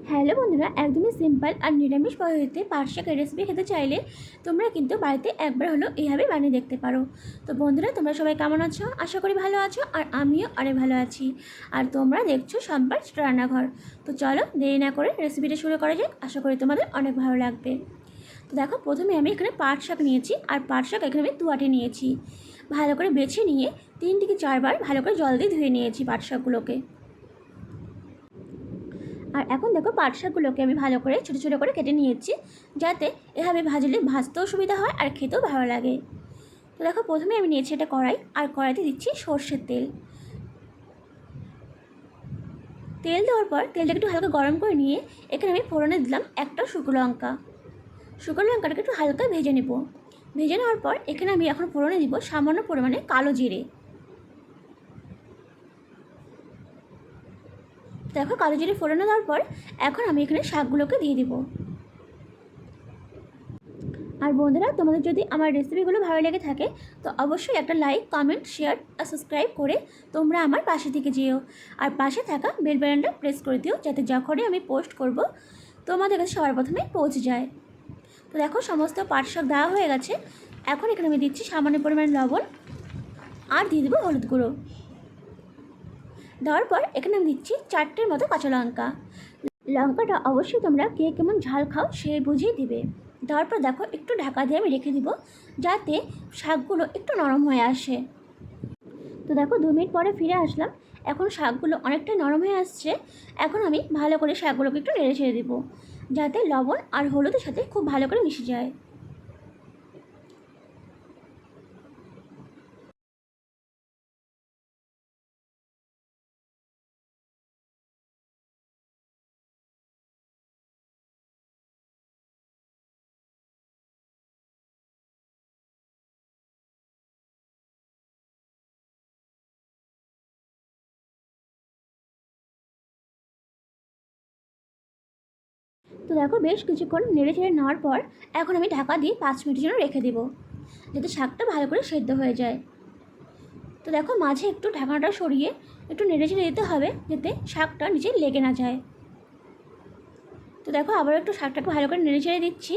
Hello বন্ধুরা, একদমই simple আর নিরামিষ পদ্ধতিতে পাট শাকের রেসিপি খেতে চাইলে তোমরা কিন্তু বাড়িতে একবার হলো এইভাবে বানিয়ে দেখতে পারো। তো বন্ধুরা, তোমরা সবাই কেমন আছো? আশা করি ভালো আছো, আর আমিও অনেক ভালো আছি। আর তোমরা দেখছো সম্পার রান্নাঘর। তো চলো দেরি না করে রেসিপিটা শুরু করা যাক। আশা করি তোমাদের অনেক ভালো লাগবে। তো দেখো, প্রথমে আমি এখানে পাট শাক নিয়েছি, আর পাট শাক এখানে আমি দুয়াটে নিয়েছি। ভালো করে বেছে নিয়ে 3 থেকে 4 বার ভালো করে জল দিয়ে ধুয়ে নিয়েছি পাট শাকগুলোকে। আর এখন দেখো, পাট শাকগুলোকে আমি ভালো করে ছোটো ছোটো করে কেটে নিয়েছি, যাতে এভাবে ভাজলে ভাজতেও সুবিধা হয় আর খেতেও ভালো লাগে। তো দেখো, প্রথমে আমি নিয়েছি এটা কড়াই, আর কড়াইতে দিচ্ছি সর্ষের তেল। তেল দেওয়ার পর তেলটাকে একটু হালকা গরম করে নিয়ে এখানে আমি ফোড়নে দিলাম একটা শুকনো লঙ্কা। শুকনো লঙ্কাটাকে একটু হালকা ভেজে নেব। ভেজে নেওয়ার পর এখানে আমি এখন ফোড়নে দিব সামান্য পরিমাণে কালো জিরে। দেখো, কালো জিরে ফোড়নে দেওয়ার পর এখন আমি এখানে শাকগুলোকে দিয়ে দিব। আর বন্ধুরা, তোমাদের যদি আমার রেসিপিগুলো ভালো লেগে থাকে তো অবশ্যই একটা লাইক, কমেন্ট, শেয়ার আর সাবস্ক্রাইব করে তোমরা আমার পাশে থেকে যেও। আর পাশে থাকা বেল বাটনটা প্রেস করে দিও, যাতে যখনই আমি পোস্ট করব তোমাদের কাছে সবার প্রথমে পৌঁছে যায়। তো দেখো, সমস্ত পাট শাক দেওয়া হয়ে গেছে। এখন এখানে আমি দিচ্ছি সামান্য পরিমাণ লবণ, আর দিয়ে দেবো হলুদ গুঁড়ো। দেওয়ার পর এখানে আমি দিচ্ছি 4টের মতো কাঁচা লঙ্কা। লঙ্কাটা অবশ্যই তোমরা কে কেমন ঝাল খাও সে বুঝেই দিবে। দেওয়ার পর দেখো, একটু ঢাকা দিয়ে আমি রেখে দিব, যাতে শাকগুলো একটু নরম হয়ে আসে। তো দেখো, 2 মিনিট পরে ফিরে আসলাম। এখন শাকগুলো অনেকটাই নরম হয়ে আসছে। এখন আমি ভালো করে শাকগুলোকে একটু নেড়ে ছেড়ে দেবো, যাতে লবণ আর হলুদের সাথে খুব ভালো করে মিশে যায়। তো দেখো, বেশ কিছুক্ষণ নেড়ে ছেড়ে নেওয়ার পর এখন আমি ঢাকা দিয়ে 5 মিনিটের জন্য রেখে দেবো, যাতে শাকটা ভালো করে সেদ্ধ হয়ে যায়। তো দেখো, মাঝে একটু ঢাকনাটা সরিয়ে একটু নেড়ে ছেড়ে দিতে হবে, যাতে শাকটা নিচে লেগে না যায়। তো দেখো, আবার একটু শাকটাকে ভালো করে নেড়ে ছেড়ে দিচ্ছি।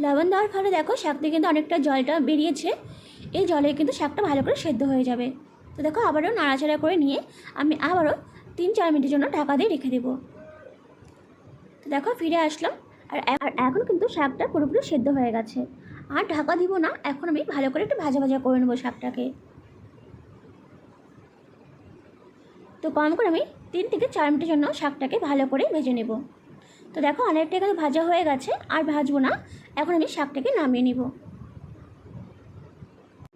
লবণ দেওয়ার ফলে দেখো, শাক থেকে কিন্তু অনেকটা জলটা বেরিয়েছে। এই জলে কিন্তু শাকটা ভালো করে সেদ্ধ হয়ে যাবে। তো দেখো, আবারও নাড়াচাড়া করে নিয়ে আমি আবারও 3-4 মিনিটের জন্য ঢাকা দিয়ে রেখে দেবো। তো দেখো, ফিরে আসলাম। আর এখন কিন্তু শাকটা পুরোপুরি সেদ্ধ হয়ে গেছে। আর ঢাকা দিব না, এখন আমি ভালো করে একটু ভাজা ভাজা করে নেবো শাকটাকে। তো কম করে আমি 3 থেকে 4 মিনিটের জন্য শাকটাকে ভালো করে ভেজে নেব। তো দেখো, অনেকটা এখানে ভাজা হয়ে গেছে, আর ভাজবো না। এখন আমি শাকটাকে নামিয়ে নিব।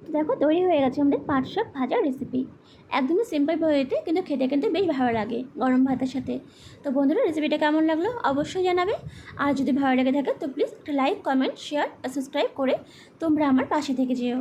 তো দেখো, তৈরি হয়ে গেছে আমাদের পাট শাক ভাজা রেসিপি। একদমই সিম্পল পদ্ধতিতে, কিন্তু খেতে কিন্তু বেশ ভালো লাগে গরম ভাতের সাথে। তো বন্ধুরা, রেসিপিটা কেমন লাগলো অবশ্যই জানাবে। আর যদি ভালো লেগে থাকে তো প্লিজ একটা লাইক, কমেন্ট, শেয়ার আর সাবস্ক্রাইব করে তোমরা আমার পাশে থেকে যেও।